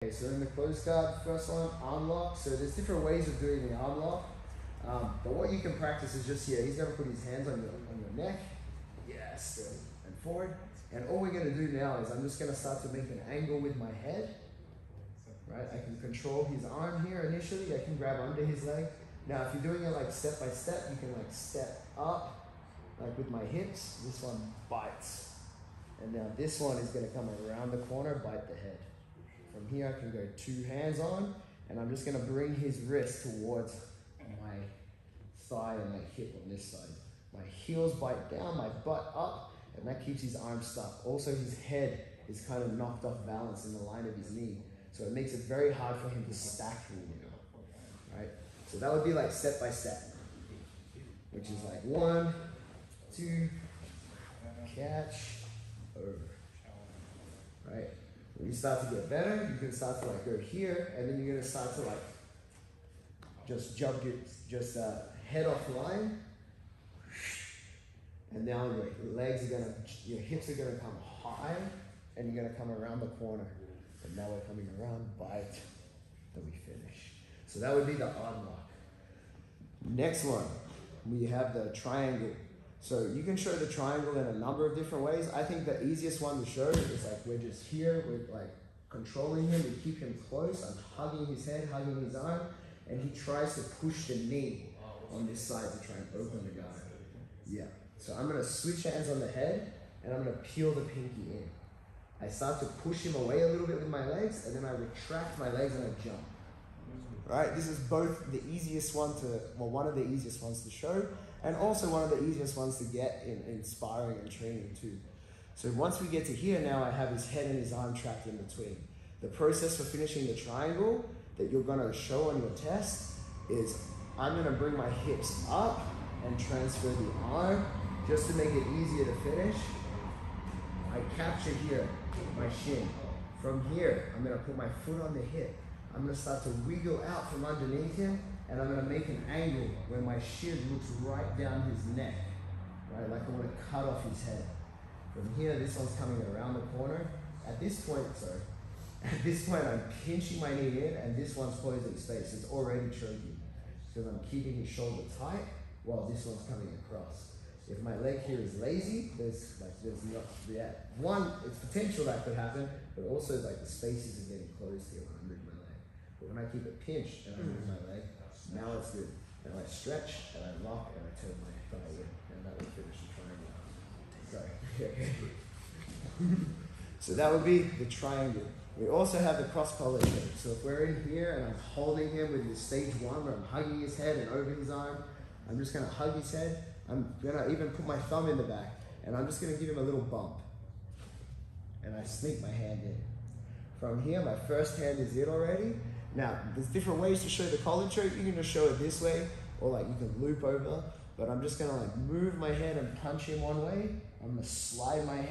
Okay, so in the close guard, first one, arm lock. So there's different ways of doing the arm lock. But what you can practice is just here. He's going to put his hands on your neck. Yes, and forward. And all we're going to do now is I'm just going to start to make an angle with my head. Right, I can control his arm here initially. I can grab under his leg. Now, if you're doing it like step by step, you can like step up, like with my hips. This one bites. And now this one is going to come around the corner, bite the head. From here, I can go two hands on, and I'm just going to bring his wrist towards my thigh and my hip on this side. My heels bite down, my butt up, and that keeps his arm stuck. Also, his head is kind of knocked off balance in the line of his knee. So it makes it very hard for him to stack me now, right? So that would be like step by step, which is like 1, 2, catch, over, right? When you start to get better, you can start to like go here, and then you're gonna start to like just jump your head off line, and now your hips are gonna come high, and you're gonna come around the corner. And now we're coming around, bite, then we finish. So that would be the arm lock. Next one, we have the triangle. So you can show the triangle in a number of different ways. I think the easiest one to show is like we're just here, we're like controlling him, we keep him close, I'm hugging his head, hugging his arm, and he tries to push the knee on this side to try and open the guard. Yeah, so I'm gonna switch hands on the head, and I'm gonna peel the pinky in. I start to push him away a little bit with my legs, and then I retract my legs and I jump. Right, this is both the easiest one one of the easiest ones to show, and also one of the easiest ones to get in sparring and training too. So once we get to here now, I have his head and his arm trapped in between. The process for finishing the triangle that you're gonna show on your test is I'm gonna bring my hips up and transfer the arm just to make it easier to finish. I capture here, my shin. From here, I'm gonna put my foot on the hip. I'm gonna start to wiggle out from underneath him, and I'm gonna make an angle where my shin looks right down his neck, right? Like I wanna cut off his head. From here, this one's coming around the corner. At this point, I'm pinching my knee in, and this one's closing space. It's already choking, because I'm keeping his shoulder tight while this one's coming across. If my leg here is lazy, there's not yet. One, it's potential that could happen, but also like the spaces are getting closed here when I move my leg. But when I keep it pinched and I move my leg, now it's good. And I stretch and I lock and I turn my thigh in, and that will finish the triangle. Sorry. So that would be the triangle. We also have the cross collar shape. So if we're in here and I'm holding him with this stage 1 where I'm hugging his head and over his arm, I'm just gonna hug his head. I'm gonna even put my thumb in the back, and I'm just gonna give him a little bump. And I sneak my hand in. From here, my first hand is in already. Now, there's different ways to show the collar choke. You can just show it this way, or like you can loop over, but I'm just gonna like move my hand and punch him one way. I'm gonna slide my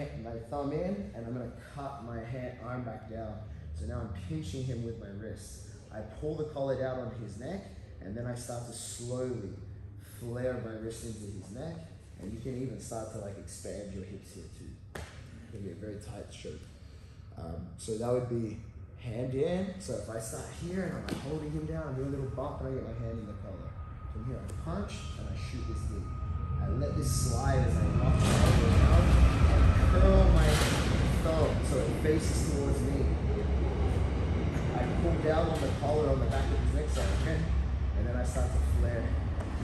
thumb in, and I'm gonna cut my arm back down. So now I'm pinching him with my wrist. I pull the collar down on his neck, and then I start to slowly flare my wrist into his neck, and you can even start to like expand your hips here too. It's gonna be a very tight choke. So that would be hand in. So if I start here and I'm like holding him down, I do a little bump and I get my hand in the collar. From here I punch and I shoot this knee. I let this slide as I lock my elbow down and curl my thumb so it faces towards me. I pull down on the collar on the back of his neck so I can, and then I start to flare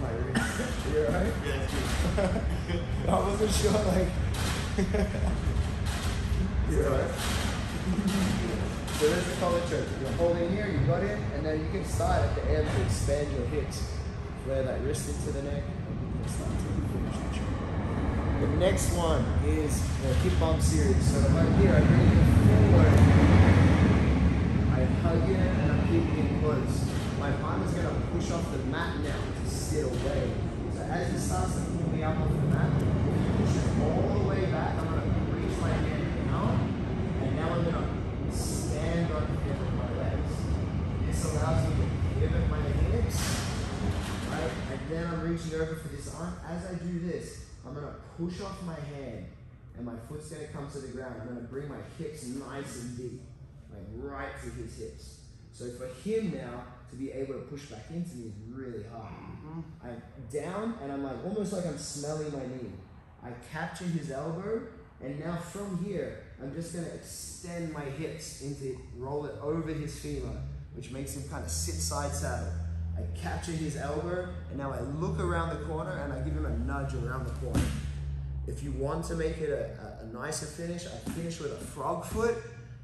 my wrist. You alright? Yeah, I wasn't sure, like. You alright? So there's the collar choke. You're holding here, you got it, and then you can start at the end to expand your hips. Flare that wrist into the neck, and you can start to finish the choke. The next one is the hip bump series. So right here, I bring it forward. I hug it, and I'm keeping it close. My arm is going to push off the mat now to sit away. So as it starts to pull me up off the mat, push it all the way back. I'm going to reach my hand out, and now I'm going to stand on the pivot of my legs. This allows me to pivot my hips, right? And then I'm reaching over for this arm. As I do this, I'm going to push off my hand, and my foot's going to come to the ground. I'm going to bring my hips nice and deep. like right to his hips. So for him now to be able to push back into me is really hard. I'm down and I'm like, almost like I'm smelling my knee. I capture his elbow, and now from here, I'm just gonna extend my hips into, roll it over his femur, which makes him kind of sit side saddle. I capture his elbow, and now I look around the corner and I give him a nudge around the corner. If you want to make it a nicer finish, I finish with a frog foot,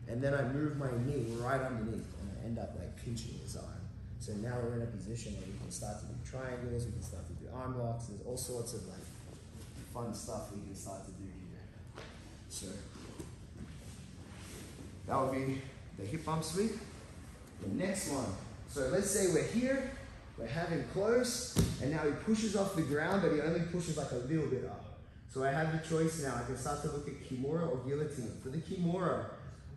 and then I move my knee right underneath, and I end up like pinching his arm. So now we're in a position where we can start to do triangles, we can start to do arm locks, there's all sorts of like fun stuff we can start to do here. So that would be the hip bump sweep. The next one, so let's say we're here, we're having close, and now he pushes off the ground, but he only pushes like a little bit up. So I have the choice now. I can start to look at Kimura or Guillotine. For the Kimura,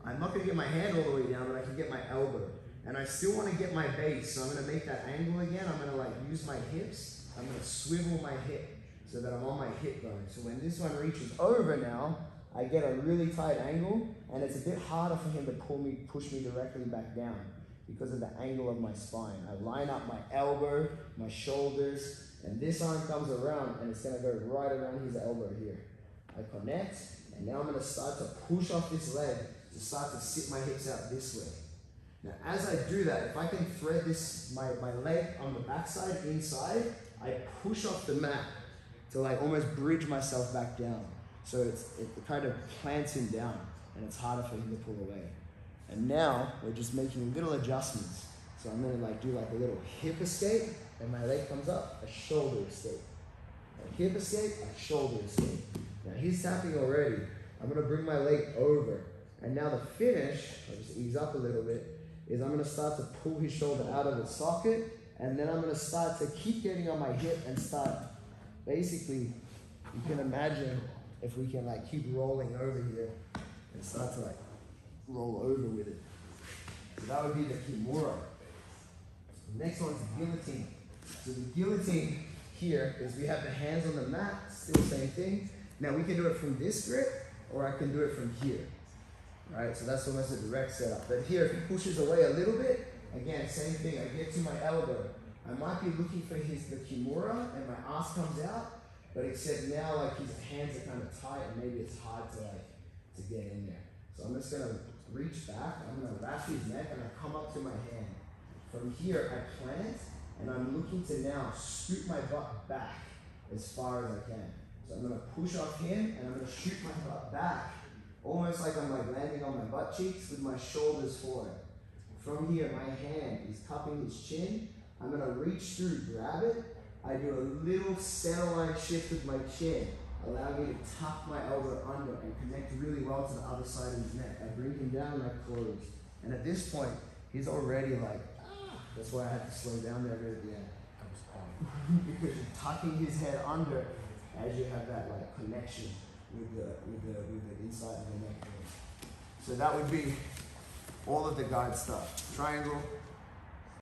I'm not gonna get my hand all the way down, but I can get my elbow. And I still wanna get my base, so I'm gonna make that angle again. I'm gonna like use my hips. I'm gonna swivel my hip so that I'm on my hip bone. So when this one reaches over now, I get a really tight angle, and it's a bit harder for him to push me directly back down because of the angle of my spine. I line up my elbow, my shoulders, and this arm comes around, and it's gonna go right around his elbow here. I connect, and now I'm gonna start to push off this leg to start to sit my hips out this way. Now, as I do that, if I can thread this, my leg on the backside inside, I push off the mat to like almost bridge myself back down. So it kind of plants him down, and it's harder for him to pull away. And now we're just making little adjustments. So I'm gonna like do like a little hip escape, and my leg comes up, a shoulder escape. A hip escape, a shoulder escape. Now he's tapping already. I'm gonna bring my leg over. And now the finish, I'll just ease up a little bit, is I'm gonna start to pull his shoulder out of the socket, and then I'm gonna start to keep getting on my hip and start, basically, you can imagine if we can like keep rolling over here and start to like roll over with it. So that would be the Kimura. The next one's the Guillotine. So the Guillotine here is we have the hands on the mat, still same thing. Now we can do it from this grip, or I can do it from here. Right, so that's almost a direct setup. But here, if he pushes away a little bit, again, same thing. I get to my elbow. I might be looking for the Kimura, and my ass comes out, but except now, like his hands are kind of tight, and maybe it's hard to get in there. So I'm just gonna reach back. I'm gonna wrap his neck, and I come up to my hand. From here, I plant, and I'm looking to now scoot my butt back as far as I can. So I'm gonna push off him, and I'm gonna shoot my butt back. Almost like I'm like landing on my butt cheeks with my shoulders forward. From here, my hand is cupping his chin. I'm gonna reach through, grab it. I do a little centerline shift with my chin, allowing me to tuck my elbow under and connect really well to the other side of his neck. I bring him down and I close. And at this point, he's already like, ah. That's why I had to slow down there at the end. Because you're tucking his head under as you have that like connection with the inside of the neck. So that would be all of the guide stuff. Triangle,